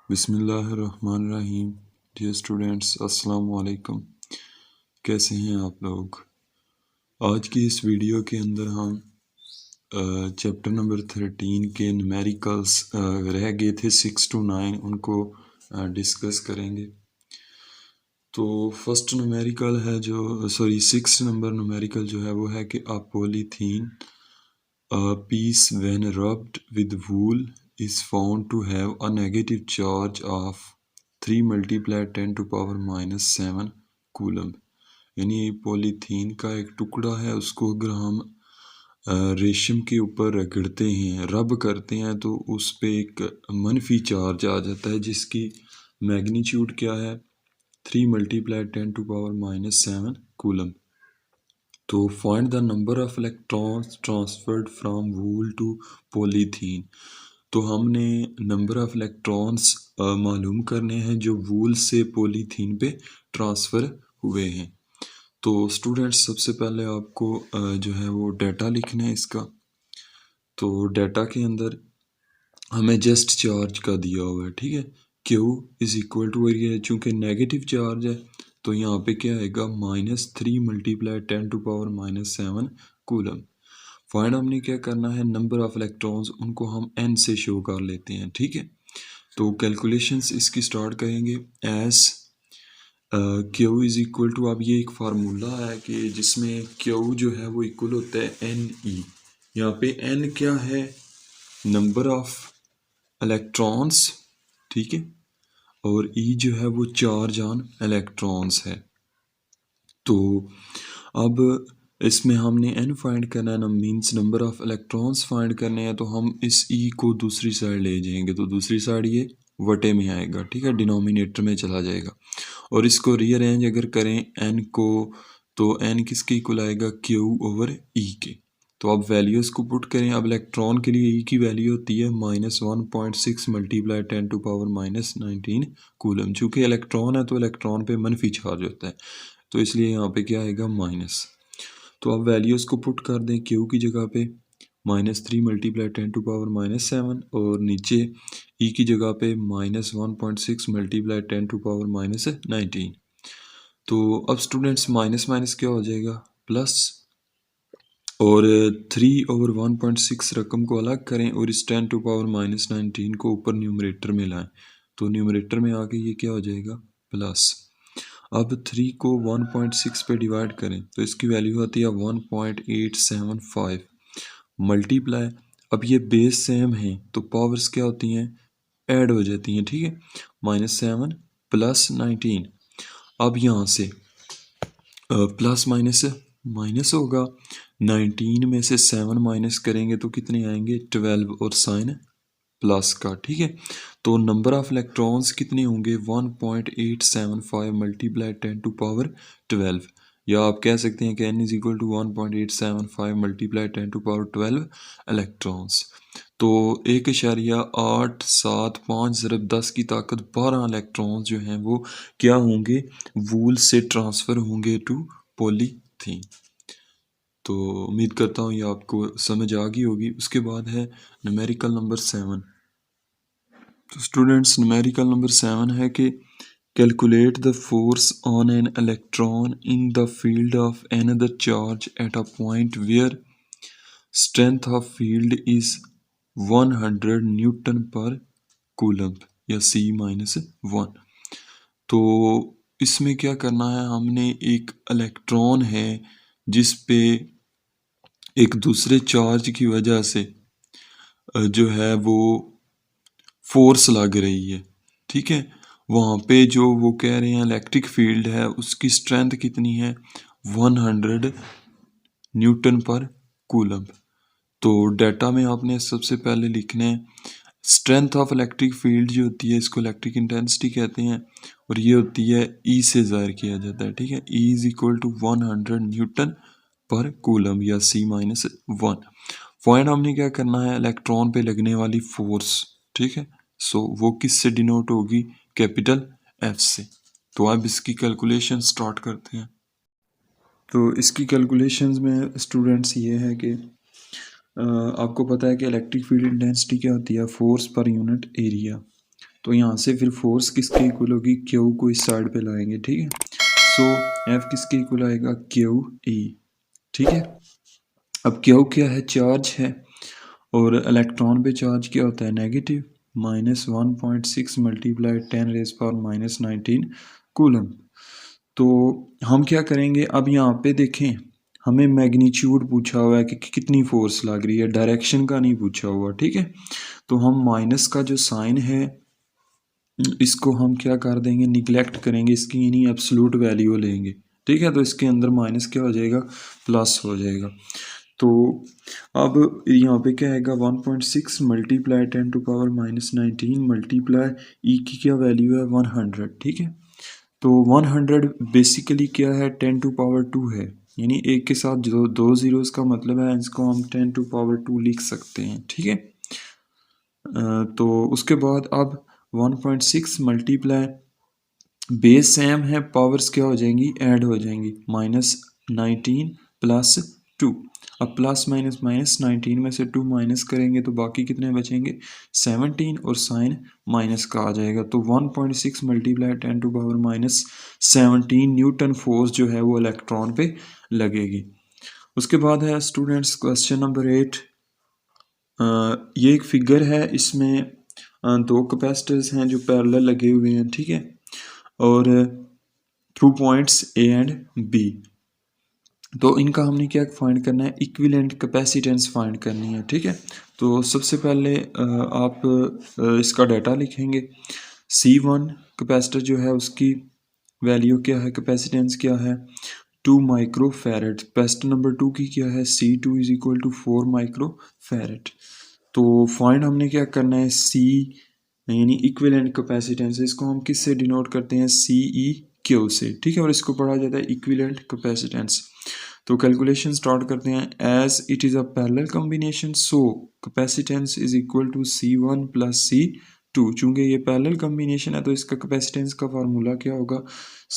बिस्मिल्लाहिर्रहमानिर्रहीम। Dear students, अस्सलाम वालेकुम। कैसे हैं आप लोग? आज की इस वीडियो के अंदर हम चैप्टर नंबर 13 के न्यूमेरिकल्स रह गए थे 6 to 9, उनको डिस्कस करेंगे। तो फर्स्ट न्यूमेरिकल है जो सिक्स नंबर न्यूमेरिकल जो है वो है कि अ polythene piece when rubbed with wool is found to have a negative charge of 3 multiplied 10 to power minus 7 coulomb. यानी पॉलीथीन का एक टुकड़ा है, उसको अगर हम रेशम के ऊपर रगड़ते हैं, रब करते हैं, तो उस पे एक मनफी चार्ज आ जाता है जिसकी मैग्नीट्यूड क्या है, 3 multiplied 10 to power minus 7 coulomb. तो find the number of electrons transferred from wool to polythene. तो हमने नंबर ऑफ इलेक्ट्रॉन्स मालूम करने हैं जो वूल से पॉलीथीन पे ट्रांसफ़र हुए हैं। तो स्टूडेंट्स, सबसे पहले आपको जो है वो डाटा लिखना है इसका। तो डाटा के अंदर हमें जस्ट चार्ज का दिया हुआ है, ठीक है। Q इज इक्वल टू, ये चूँकि नेगेटिव चार्ज है तो यहाँ पे क्या आएगा, -3 multiplied 10 to power minus 7 coulomb. Find हमने क्या करना है, नंबर ऑफ इलेक्ट्रॉन्स, उनको हम n से शो कर लेते हैं, ठीक है। तो कैलकुलेशंस इसकी स्टार्ट करेंगे as Q is equal to, अब ये एक फार्मूला है कि जिसमें Q जो है वो इक्वल होता है NE। यहाँ पे n क्या है, नंबर ऑफ इलेक्ट्रॉन्स, ठीक है, और E जो है वो चार्ज ऑन इलेक्ट्रॉन्स है। तो अब इसमें हमने n फाइंड करना है ना, means number of electrons find करने हैं। तो हम इस E को दूसरी साइड ले जाएंगे, तो दूसरी साइड ये वटे में आएगा, ठीक है, डिनोमिनेटर में चला जाएगा। और इसको रीअरेंज अगर करें n को, तो n किसके इक्वल आएगा, Q ओवर E के। तो अब वैल्यूज़ को पुट करें। अब इलेक्ट्रॉन के लिए E की वैल्यू होती है -1.6 मल्टीप्लाई 10 टू पावर -19 कूलम। चूँकि इलेक्ट्रॉन है तो इलेक्ट्रॉन पे मनफी चार्ज होता है, तो इसलिए यहाँ पे क्या आएगा, माइनस। तो अब वैल्यूज़ को पुट कर दें, Q की जगह पे -3 मल्टीप्लाई 10 टू पावर -7, और नीचे E की जगह पे -1.6 मल्टीप्लाई 10 टू पावर -19। तो अब स्टूडेंट्स माइनस माइनस क्या हो जाएगा, प्लस, और 3 ओवर 1.6 रकम को अलग करें और इस 10 टू पावर -19 को ऊपर न्यूमरेटर में लाएं। तो न्यूमरेटर में आके ये क्या हो जाएगा, प्लस। अब 3 को 1.6 पे डिवाइड करें तो इसकी वैल्यू आती है 1.875 मल्टीप्लाई, अब ये बेस सेम है तो पावर्स क्या होती हैं, ऐड हो जाती हैं, ठीक है। -7 प्लस 19। अब यहाँ से प्लस माइनस माइनस होगा, 19 में से 7 माइनस करेंगे तो कितने आएंगे, 12, और साइन प्लस का, ठीक है। तो नंबर ऑफ इलेक्ट्रॉन्स कितने होंगे, 1.875 मल्टीप्लाई 10 टू पावर 12, या आप कह सकते हैं कि n is equal to 1.875 multiply 10 to power 12 electrons. तो 1.875 ज़रब 10 की ताकत 12 इलेक्ट्रॉन्स जो हैं वो क्या होंगे, वूल से ट्रांसफ़र होंगे टू पॉलीथीन। तो उम्मीद करता हूँ ये आपको समझ आ गई होगी। उसके बाद है न्यूमेरिकल नंबर 7। तो स्टूडेंट्स, न्यूमेरिकल नंबर 7 है कि calculate the force on an electron in the field of another charge at a point where strength of field is 100 newton per coulomb, या C-1। तो इसमें क्या करना है, हमने एक इलेक्ट्रॉन है जिस पे एक दूसरे चार्ज की वजह से जो है वो फोर्स लग रही है, ठीक है। वहाँ पे जो वो कह रहे हैं इलेक्ट्रिक फील्ड है उसकी स्ट्रेंथ कितनी है, 100 न्यूटन पर कूलम। तो डाटा में आपने सबसे पहले लिखना है स्ट्रेंथ ऑफ इलेक्ट्रिक फील्ड जो होती है, इसको इलेक्ट्रिक इंटेंसिटी कहते हैं, और ये होती है E से ज़ाहिर किया जाता है, ठीक है। E is equal to 100 newton per coulomb, या C-1। पॉइंट हमने क्या करना है, इलेक्ट्रॉन पे लगने वाली फोर्स, ठीक है। सो वो किससे डिनोट होगी, कैपिटल F से। तो अब इसकी कैलकुलेशन स्टार्ट करते हैं। तो इसकी कैलकुलेशंस में स्टूडेंट्स ये है कि आपको पता है कि इलेक्ट्रिक फील्ड इंटेंसिटी क्या होती है, फोर्स पर यूनिट एरिया। तो यहाँ से फिर फोर्स किसके इक्वल होगी, क्यू को इस साइड पे लाएंगे, ठीक है। सो एफ किसके इक्वल आएगा, क्यू ई, ठीक है। अब क्यू क्या है, चार्ज है, और इलेक्ट्रॉन पे चार्ज क्या होता है, नेगेटिव, -1.6 मल्टीप्लाई 10⁻⁻19 कूलम। तो हम क्या करेंगे, अब यहाँ पे देखें हमें मैग्नीट्यूड पूछा हुआ है कि कितनी फोर्स लग रही है, डायरेक्शन का नहीं पूछा हुआ, ठीक है। तो हम माइनस का जो साइन है इसको हम क्या कर देंगे, निगलेक्ट करेंगे, इसकी यानी एब्सोल्यूट वैल्यू लेंगे, ठीक है। तो इसके अंदर माइनस क्या हो जाएगा, प्लस हो जाएगा। तो अब यहाँ पे क्या आएगा, 1.6 मल्टीप्लाई 10⁻⁻19 मल्टीप्लाई ई की क्या वैल्यू है, 100, ठीक है। तो 100 बेसिकली क्या है, 10⁻2 है, यानी एक के साथ जो दो जीरोस का मतलब है, इसको हम 10⁻2 लिख सकते हैं, ठीक है। तो उसके बाद अब 1.6 मल्टीप्लाई बेस सेम है, पावर्स क्या हो जाएंगी, ऐड हो जाएंगी, -19 + 2। अब प्लस माइनस माइनस 19 में से 2 माइनस करेंगे तो बाकी कितने बचेंगे, 17, और साइन माइनस का आ जाएगा। तो 1.6 मल्टीप्लाई 10⁻⁻17 न्यूटन फोर्स जो है वो इलेक्ट्रॉन पे लगेगी। उसके बाद है स्टूडेंट्स क्वेश्चन नंबर 8। ये एक फिगर है, इसमें दो कैपेसिटर्स हैं जो पैरेलल लगे हुए हैं, ठीक है, और through points A and B. तो इनका हमने क्या फाइंड करना है, इक्विवेलेंट कैपेसिटेंस फाइंड करनी है, ठीक है। तो सबसे पहले आप इसका डाटा लिखेंगे। C1 कैपेसिटर जो है उसकी वैल्यू क्या है, कैपेसिटेंस क्या है, 2 माइक्रोफैरड। कैपेसिटर नंबर 2 की क्या है, C2 = 4 माइक्रोफैरड। तो फाइंड हमने क्या करना है, C यानी इक्विवेलेंट कैपेसिटेंस, इसको हम किससे डिनोट करते हैं, CEQ से, ठीक है, और इसको पढ़ा जाता है इक्विवेलेंट कैपेसिटेंस। तो कैलकुलेशन स्टार्ट करते हैं। As it is a parallel combination so capacitance is equal to C1 + C2। चूंकि ये पैरेलल कॉम्बिनेशन है तो इसका कैपेसिटेंस का फार्मूला क्या होगा,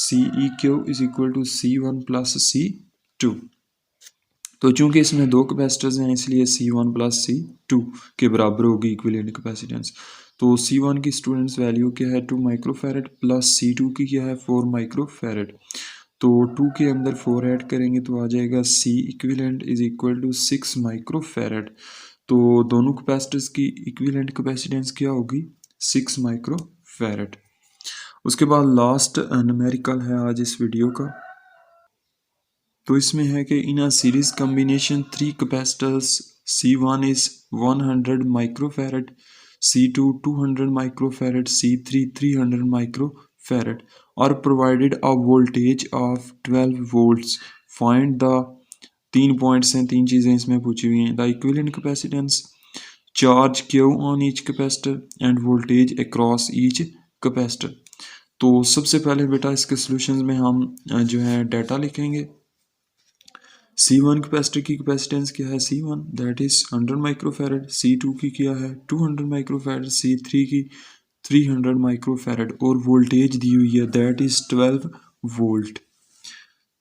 CEQ = C1 + C2। तो चूंकि इसमें दो कैपेसिटर्स हैं इसलिए C1 + C2 के बराबर होगी इक्विवेलेंट कैपेसिटेंस। तो C1 की स्टूडेंट्स वैल्यू क्या है, 2 माइक्रोफैरड, प्लस C2 की क्या है, 4 माइक्रोफैरड। तो 2 के अंदर 4 ऐड करेंगे तो आ जाएगा C इक्विवेलेंट = 6 माइक्रोफैरड। तो दोनों कैपेसिटर्स की इक्विवेलेंट कैपेसिटेंस क्या होगी, 6 माइक्रोफैरड। उसके बाद लास्ट न्यूमेरिकल है आज इस वीडियो का। तो इसमें है कि in a series combination 3 capacitors C1 is 100 microfarad, C2 200 microfarad, C3 300 microfarad और provided a voltage of 12 volts. Find the 3 points हैं, 3 चीज़ें इसमें पूछी हुई हैं। The equivalent capacitance, charge Q on each capacitor and voltage across each capacitor. तो सबसे पहले बेटा इसके सॉल्यूशंस में हम जो है डाटा लिखेंगे। C1 कैपेसिटर की कैपेसिटेंस क्या है, C1 that is 100 microfarad, C2 की क्या है 200 माइक्रोफैरड, C3 की 300 माइक्रोफैरड और वोल्टेज दी हुई है दैट इज 12 वोल्ट।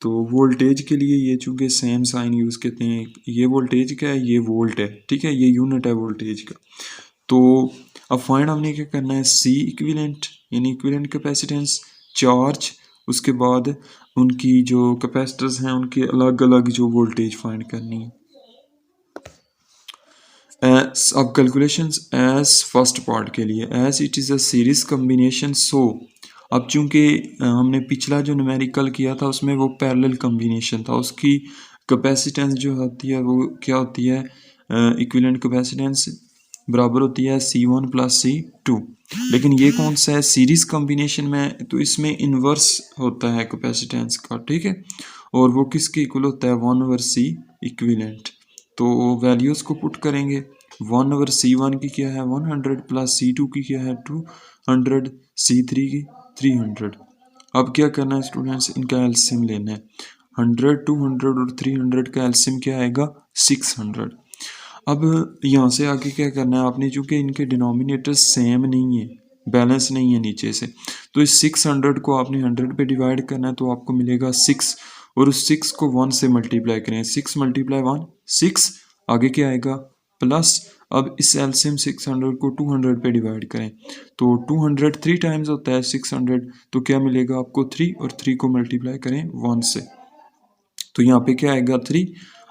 तो वोल्टेज के लिए ये चूंकि सेम साइन यूज़ करते हैं, ये वोल्टेज क्या है, ये वोल्ट है, ठीक है, ये यूनिट है वोल्टेज का। तो अब फाइंड हमने क्या करना है, C इक्विवेलेंट यानी इक्विवेलेंट कैपेसिटेंस, चार्ज, उसके बाद उनकी जो कैपेसिटर्स हैं उनके अलग अलग जो वोल्टेज फाइंड करनी है। अब कैलकुलेशंस एज फर्स्ट पार्ट के लिए, as it is a series combination so. अब चूंकि हमने पिछला जो न्यूमेरिकल किया था उसमें वो पैरेलल कॉम्बिनेशन था, उसकी कैपेसिटेंस जो होती है वो क्या होती है, इक्विवेलेंट कैपेसिटेंस बराबर होती है C1 + C2। लेकिन ये कौन सा है, सीरीज कॉम्बिनेशन में, तो इसमें इन्वर्स होता है कैपेसिटेंस का, ठीक है, और वो किसके इक्वल होता है, 1/C इक्विवेलेंट। तो वैल्यूज को पुट करेंगे, 1/C1 की क्या है 100 + C2 की क्या है 200, C3 की 300। अब क्या करना है स्टूडेंट्स, इनका एलसीएम लेना है। 100 200 और 300 का एलसीएम क्या आएगा, 600। अब यहाँ से आगे क्या करना है आपने, चूंकि इनके डिनोमिनेटर सेम नहीं है, बैलेंस नहीं है नीचे से, तो इस 600 को आपने 100 पे डिवाइड करना है तो आपको मिलेगा 6, और उस 6 को 1 से मल्टीप्लाई करें, 6 × 1 6, आगे क्या आएगा प्लस, अब इस एलसीएम 600 को 200 पे डिवाइड करें तो 200 3 टाइम्स होता है 600, तो क्या मिलेगा आपको 3, और 3 को मल्टीप्लाई करें 1 से, तो यहाँ पे क्या आएगा 3,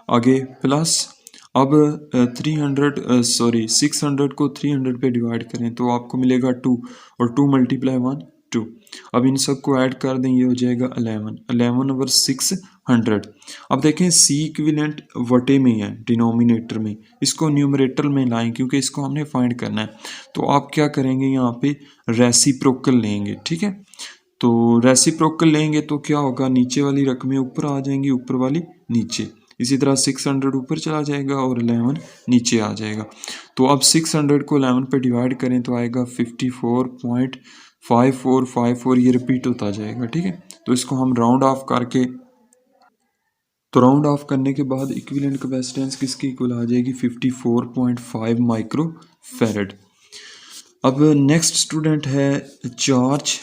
आगे प्लस अब 600 को 300 पे डिवाइड करें तो आपको मिलेगा 2, और 2 मल्टीप्लाई 1 2। अब इन सब को ऐड कर दें, ये हो जाएगा 11 ओवर 600। अब देखें सी इक्विवेलेंट वटे में है, डिनोमिनेटर में, इसको न्यूमरेटर में लाएं क्योंकि इसको हमने फाइंड करना है। तो आप क्या करेंगे, यहाँ पे रेसिप्रोकल लेंगे, ठीक है। तो रेसिप्रोकल लेंगे तो क्या होगा, नीचे वाली रकमें ऊपर आ जाएंगी, ऊपर वाली नीचे, इसी तरह 600 ऊपर चला जाएगा और 11 नीचे आ जाएगा। तो अब 600 को 11 पे डिवाइड करें तो आएगा 54.5454, ये रिपीट होता जाएगा, ठीक है। तो इसको हम राउंड ऑफ करके, तो राउंड ऑफ करने के बाद इक्विवेलेंट कैपेसिटेंस किसकी इक्वल आ जाएगी, 54.5 माइक्रो फैरेड। अब नेक्स्ट स्टूडेंट है चार्ज।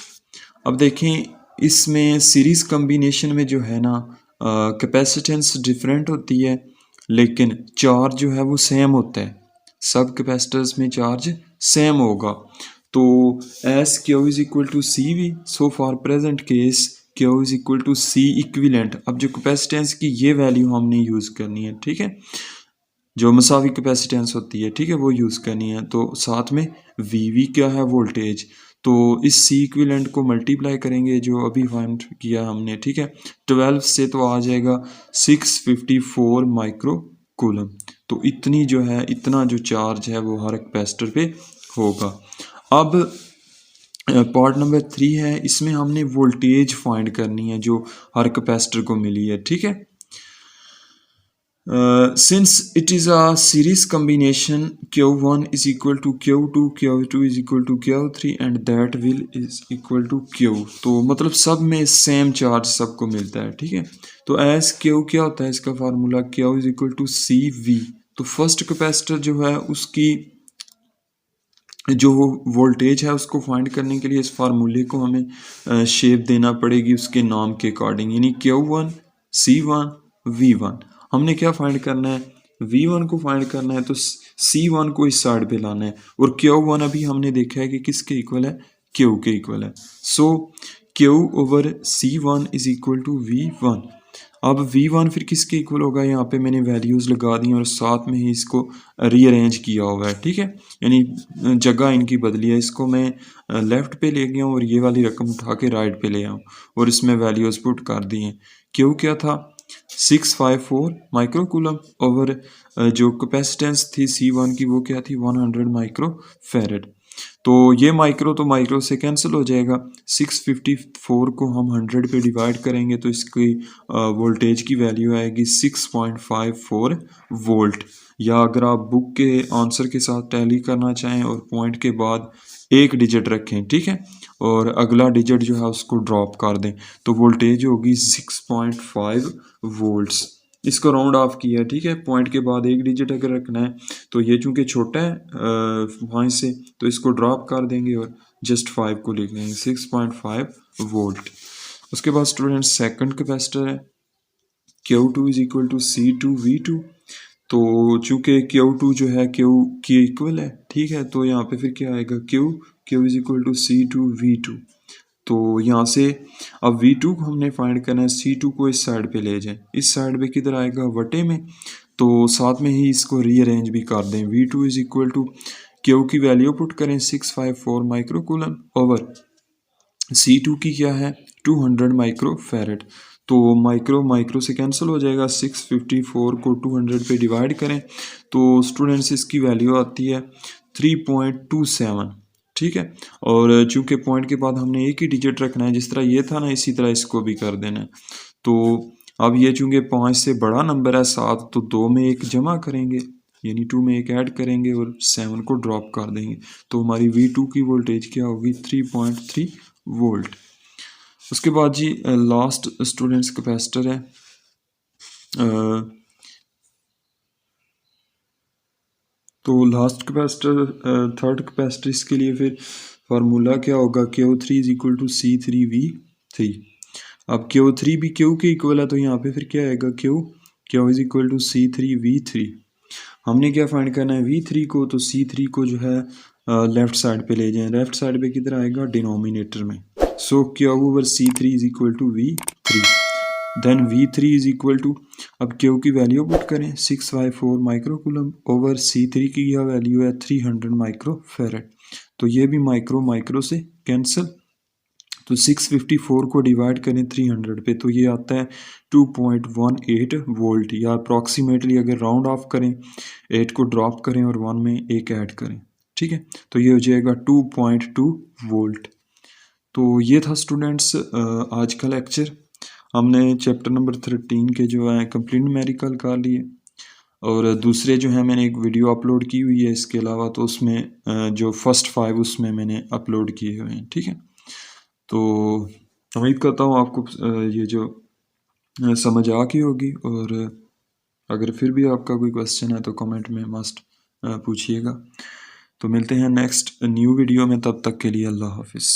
अब देखें इसमें सीरीज कम्बिनेशन में जो है ना कैपेसिटेंस डिफरेंट होती है, लेकिन चार्ज जो है वो सेम होता है, सब कैपेसिटर्स में चार्ज सेम होगा। तो as Q is equal to C V, so for present case Q is equal to C equivalent. अब जो कैपेसिटेंस की ये वैल्यू हमने यूज़ करनी है, ठीक है, जो मसावी कैपेसिटेंस होती है, ठीक है, वो यूज़ करनी है। तो साथ में वी क्या है, वोल्टेज, तो इस सी इक्विवेलेंट को मल्टीप्लाई करेंगे जो अभी फाइंड किया हमने, ठीक है, 12 से तो आ जाएगा 654 माइक्रो कूलम। तो इतनी जो है, इतना जो चार्ज है वो हर कैपेसिटर पे होगा। अब पार्ट नंबर 3 है, इसमें हमने वोल्टेज फाइंड करनी है जो हर कैपेसिटर को मिली है, ठीक है। Since it is a series combination, Q1 is equal to Q2, Q2 is equal to Q3 and that will is equal to Q। तो मतलब सब में सेम चार्ज सबको मिलता है, ठीक है। तो एस Q क्या होता है, इसका formula Q is equal to CV। तो फर्स्ट कैपेसिटर जो है उसकी जो वोल्टेज है उसको फाइंड करने के लिए इस फार्मूले को हमें शेप देना पड़ेगी उसके नाम के अकॉर्डिंग, यानी Q1 C1 V1। हमने क्या फाइंड करना है, V1 को फाइंड करना है, तो C1 को इस साइड पे लाना है, और Q1 अभी हमने देखा है कि किसके इक्वल है, Q के इक्वल है। So Q over C1 is equal to V1। अब V1 फिर किसके इक्वल होगा, यहाँ पे मैंने वैल्यूज़ लगा दी और साथ में ही इसको रीअरेंज किया हुआ है, ठीक है, यानी जगह इनकी बदली है। इसको मैं लेफ़्ट पे ले गया हूँ और ये वाली रकम उठा के राइट पे ले आऊँ और इसमें वैल्यूज़ पुट कर दी हैं। क्यों क्या था, 654 माइक्रो कूलम ओवर जो कैपेसिटेंस थी C1 की वो क्या थी, 100 माइक्रो फैरेड। तो ये माइक्रो तो माइक्रो से कैंसिल हो जाएगा, 654 को हम 100 पे डिवाइड करेंगे तो इसकी वोल्टेज की वैल्यू आएगी 6.54 वोल्ट। या अगर आप बुक के आंसर के साथ टैली करना चाहें और पॉइंट के बाद एक डिजिट रखें, ठीक है, और अगला डिजिट जो है उसको ड्रॉप कर दें, तो वोल्टेज होगी 6.5 वोल्ट्स। इसको राउंड ऑफ किया, ठीक है, पॉइंट के बाद एक डिजिट अगर रखना है तो ये चूंकि छोटा है वहाँ से, तो इसको ड्रॉप कर देंगे और जस्ट 5 को लिख देंगे, 6.5 वोल्ट। उसके बाद स्टूडेंट सेकंड कैपेसिटर है, Q2 is equal to C2 V2। तो चूंकि Q2 जो है Q की इक्वल है, ठीक है, तो यहाँ पे फिर क्या आएगा, Q is equal to C2 V2। तो यहाँ से अब V2 को हमने फाइंड करना है, C2 को इस साइड पे ले जाएं, इस साइड पे किधर आएगा, वटे में, तो साथ में ही इसको रीअरेंज भी कर दें। V2 is equal to Q की वैल्यू पुट करें 654 माइक्रो कूलम ओवर C2 की क्या है, 200 माइक्रो फैरेड। तो माइक्रो से कैंसिल हो जाएगा, 654 को 200 पे डिवाइड करें तो स्टूडेंट्स इसकी वैल्यू आती है 3.27, ठीक है। और चूंकि पॉइंट के बाद हमने एक ही डिजिट रखना है, जिस तरह ये था ना इसी तरह इसको भी कर देना है। तो अब ये चूंकि 5 से बड़ा नंबर है 7, तो 2 में 1 जमा करेंगे, यानी 2 में 1 ऐड करेंगे और 7 को ड्रॉप कर देंगे, तो हमारी V2 की वोल्टेज क्या होगी, 3.3 वोल्ट। उसके बाद जी लास्ट स्टूडेंट्स कैपेसिटर है, तो लास्ट कैपेसिटर थर्ड कैपेसिटर, इसके लिए फिर फार्मूला क्या होगा, Q3 is equal to C3V3। अब Q3 भी Q के इक्वल है, तो यहाँ पे फिर क्या आएगा, Q is equal to C3V3। हमने क्या फाइंड करना है V3 को, तो C3 को जो है लेफ्ट साइड पे ले जाएं। लेफ्ट साइड पे किधर आएगा, डिनोमिनेटर में। So Q over C3 is equal to V3, then V3 is equal to, अब Q की वैल्यू पुट करें 654 माइक्रोकूलम ओवर C3 की यह वैल्यू है 300 माइक्रोफेरेड। तो ये भी माइक्रो माइक्रो से कैंसिल, तो 654 को डिवाइड करें 300 पे, तो ये आता है 2.18 वोल्ट, या अप्रॉक्सीमेटली अगर राउंड ऑफ करें 8 को ड्रॉप करें और 1 में एक ऐड करें, ठीक है, तो ये हो जाएगा 2.2 वोल्ट। तो ये था स्टूडेंट्स आज का लेक्चर। हमने चैप्टर नंबर 13 के जो है कंप्लीट न्यूमेरिकल कर लिए, और दूसरे जो है मैंने एक वीडियो अपलोड की हुई है इसके अलावा, तो उसमें जो फर्स्ट 5 उसमें मैंने अपलोड किए हुए हैं, ठीक है। तो उम्मीद करता हूँ आपको ये जो समझ आ गई होगी, और अगर फिर भी आपका कोई क्वेश्चन है तो कमेंट में मस्ट पूछिएगा। तो मिलते हैं नेक्स्ट न्यू वीडियो में, तब तक के लिए अल्लाह हाफिज़।